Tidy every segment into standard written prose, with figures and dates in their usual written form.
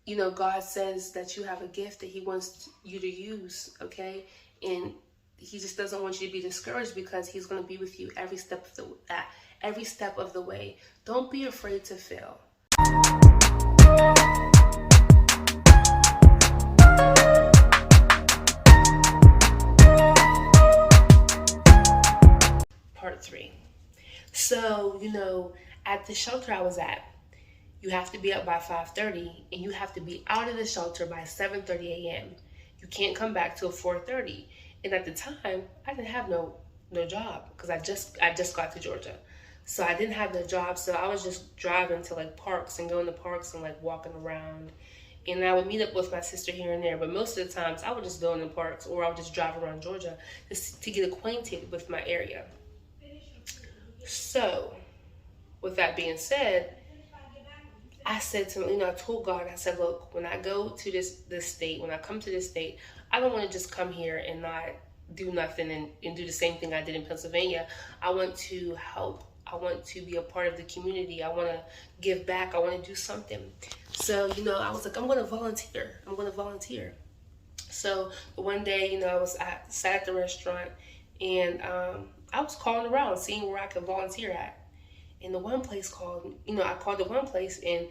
God says that you have a gift that he wants you to use, okay? And he just doesn't want you to be discouraged because he's going to be with you every step of the way. Don't be afraid to fail. Part 3. So, at the shelter I was at, you have to be up by 5:30 and you have to be out of the shelter by 7:30 a.m. You can't come back till 4:30. And at the time, I didn't have no job because I just got to Georgia. So I didn't have no job, so I was just driving to like parks and going to parks and like walking around. And I would meet up with my sister here and there, but most of the times I would just go in the parks or I would just drive around Georgia just to get acquainted with my area. So, with that being said, I said to him, I told God, I said, look, when I go to this state, when I come to this state, I don't want to just come here and not do nothing and do the same thing I did in Pennsylvania. I want to help. I want to be a part of the community. I want to give back. I want to do something. So, I was like, I'm going to volunteer. I'm going to volunteer. So one day, I sat at the restaurant and I was calling around, seeing where I could volunteer at. And the one place called, I called the one place and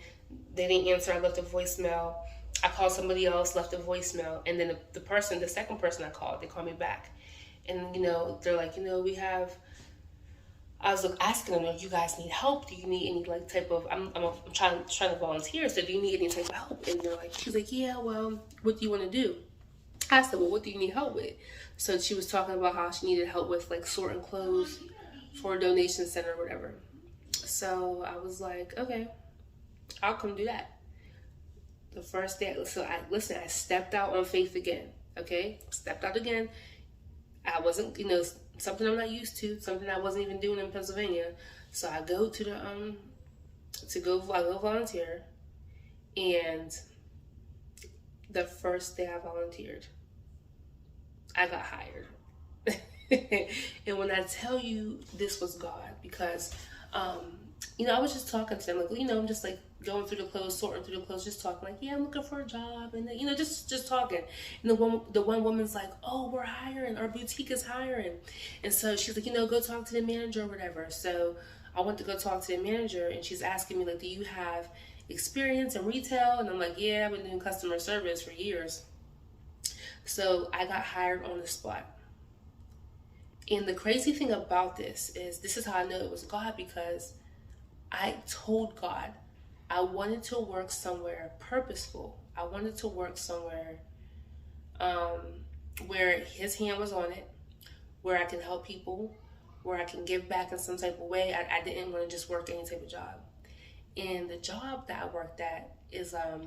they didn't answer. I left a voicemail. I called somebody else, left a voicemail. And then the second person I called, they called me back. And, they're like, I was asking them, you guys need help? Do you need any like type of, I'm trying to volunteer. So do you need any type of help? And they're like, she's like, yeah, well, what do you want to do? I said, well, what do you need help with? So she was talking about how she needed help with like sorting clothes for a donation center or whatever. So I was like, okay, I'll come do that. The first day, I stepped out on faith again, okay? Stepped out again. I wasn't, something I'm not used to, something I wasn't even doing in Pennsylvania. So I go to I go volunteer. And the first day I volunteered, I got hired. And when I tell you this was God, because I was just talking to them, like, I'm just like going through the clothes, sorting through the clothes, just talking, like, yeah, I'm looking for a job, and just talking. And the one woman's like, oh, we're hiring, our boutique is hiring, and so she's like, go talk to the manager or whatever. So I went to go talk to the manager, and she's asking me like, do you have experience in retail? And I'm like, yeah, I've been doing customer service for years. So I got hired on the spot. And the crazy thing about this is how I know it was God, because I told God I wanted to work somewhere purposeful. I wanted to work somewhere where his hand was on it, where I can help people, where I can give back in some type of way. I didn't want to just work any type of job. And the job that I worked at is a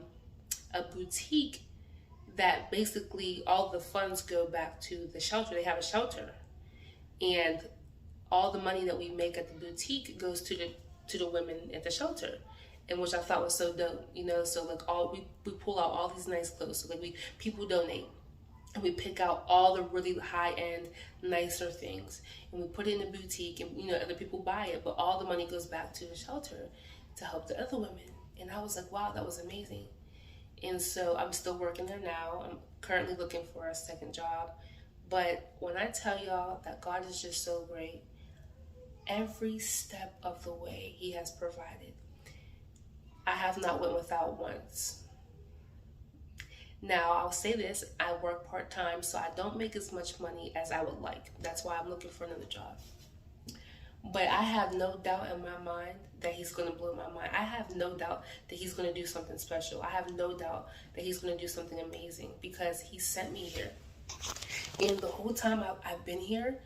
boutique that basically all the funds go back to the shelter. They have a shelter. And all the money that we make at the boutique goes to the women at the shelter, and which I thought was so dope, So like we pull out all these nice clothes. So like people donate, and we pick out all the really high end, nicer things, and we put it in the boutique, and other people buy it, but all the money goes back to the shelter to help the other women. And I was like, wow, that was amazing. And so I'm still working there now. I'm currently looking for a second job. But when I tell y'all that God is just so great, every step of the way he has provided. I have not went without once. Now, I'll say this, I work part-time, so I don't make as much money as I would like. That's why I'm looking for another job. But I have no doubt in my mind that he's going to blow my mind. I have no doubt that he's going to do something special. I have no doubt that he's going to do something amazing, because he sent me here. And the whole time I've been here,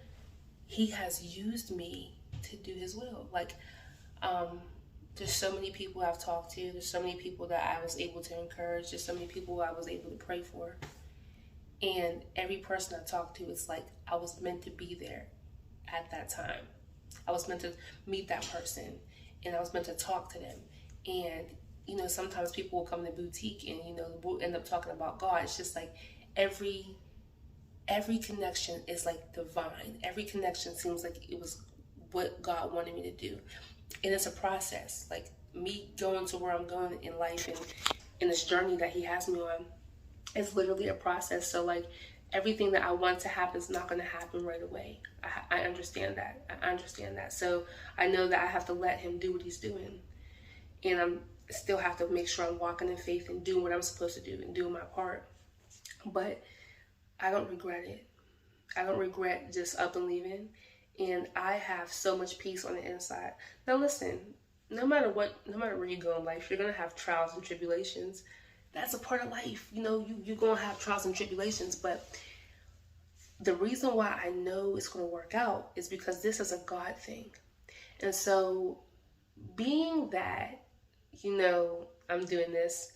he has used me to do his will. Like, there's so many people I've talked to. There's so many people that I was able to encourage. There's so many people I was able to pray for. And every person I talked to, it's like I was meant to be there at that time. I was meant to meet that person, and I was meant to talk to them. And, sometimes people will come to the boutique and, we'll end up talking about God. It's just like every connection is like divine. Every connection seems like it was what God wanted me to do. And it's a process. Like me going to where I'm going in life in this journey that he has me on is literally a process. So like everything that I want to happen is not going to happen right away. I understand that. I understand that. So I know that I have to let him do what he's doing. And I'm still have to make sure I'm walking in faith and doing what I'm supposed to do and doing my part. But I don't regret it. I don't regret just up and leaving. And I have so much peace on the inside. Now listen, no matter where you go in life, you're going to have trials and tribulations. That's a part of life. You know, you're going to have trials and tribulations. But the reason why I know it's going to work out is because this is a God thing. And so being that, you know, I'm doing this,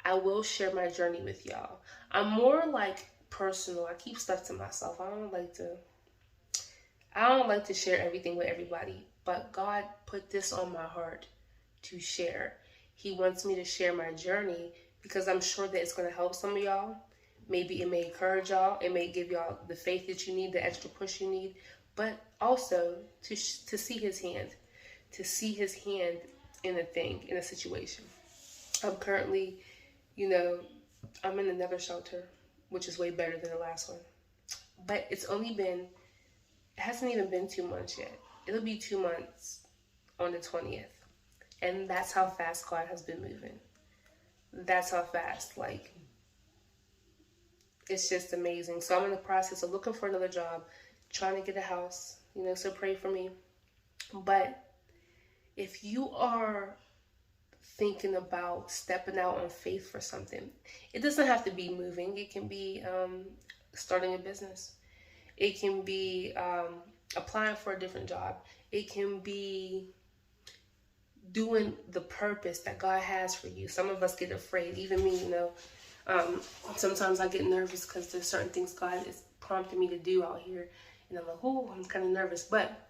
I will share my journey with y'all. I'm more like personal. I keep stuff to myself. I don't like to share everything with everybody, but God put this on my heart to share. He wants me to share my journey because I'm sure that it's going to help some of y'all. Maybe it may encourage y'all. It may give y'all the faith that you need, the extra push you need, but also to see his hand, in a thing, in a situation. I'm currently, you know, I'm in another shelter, which is way better than the last one. But it hasn't even been 2 months yet. It'll be 2 months on the 20th. And that's how fast God has been moving. That's how fast, like, it's just amazing. So I'm in the process of looking for another job, trying to get a house, you know, so pray for me. But if you are thinking about stepping out on faith for something, it doesn't have to be moving. It can be starting a business. It can be applying for a different job. It can be doing the purpose that God has for you. Some of us get afraid, even me, you know. Sometimes I get nervous because there's certain things God is prompting me to do out here. And I'm like, oh, I'm kind of nervous. But,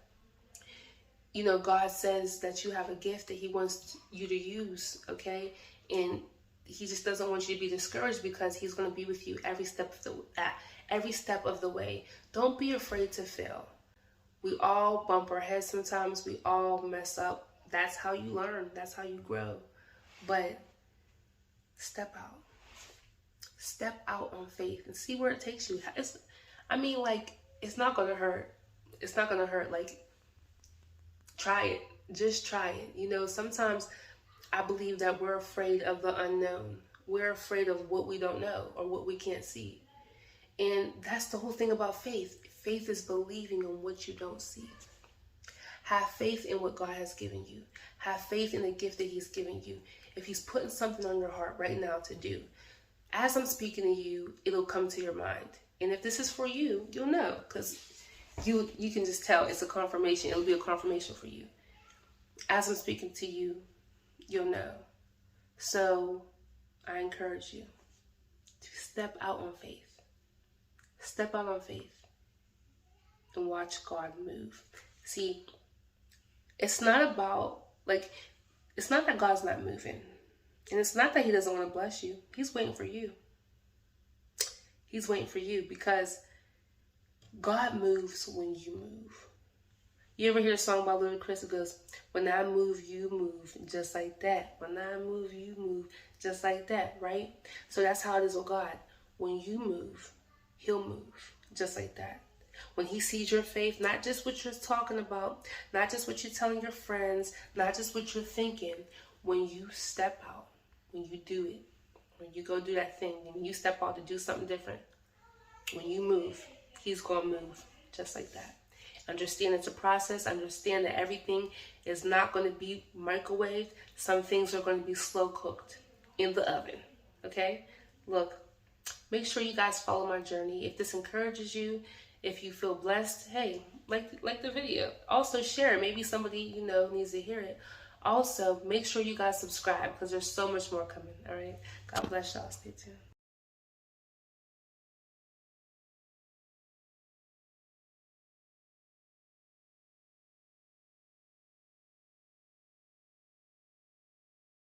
you know, God says that you have a gift that he wants you to use, okay? And he just doesn't want you to be discouraged because he's going to be with you every step of the way. Don't be afraid to fail. We all bump our heads sometimes. We all mess up. That's how you learn. That's how you grow. But step out. Step out on faith and see where it takes you. It's not going to hurt. It's not going to hurt. Like, try it. Just try it. You know, sometimes I believe that we're afraid of the unknown. We're afraid of what we don't know or what we can't see. And that's the whole thing about faith. Faith is believing in what you don't see. Have faith in what God has given you. Have faith in the gift that he's given you. If he's putting something on your heart right now to do, as I'm speaking to you, it'll come to your mind. And if this is for you, you'll know, because you can just tell it's a confirmation. It'll be a confirmation for you. As I'm speaking to you, you'll know. So I encourage you to step out on faith. Step out on faith and watch God move. See, it's not about, it's not that God's not moving. And it's not that he doesn't want to bless you. He's waiting for you. He's waiting for you because God moves when you move. You ever hear a song by Ludacris? It goes, when I move, you move, just like that. When I move, you move, just like that, right? So that's how it is with God. When you move, he'll move, just like that. When he sees your faith, not just what you're talking about, not just what you're telling your friends, not just what you're thinking, when you step out, when you do it, when you go do that thing, when you step out to do something different, when you move, he's going to move just like that. Understand it's a process. Understand that everything is not going to be microwaved. Some things are going to be slow cooked in the oven. Okay? Look, make sure you guys follow my journey. If this encourages you, if you feel blessed, hey, like the video. Also share it. Maybe somebody you know needs to hear it. Also, make sure you guys subscribe because there's so much more coming. All right? God bless y'all. Stay tuned.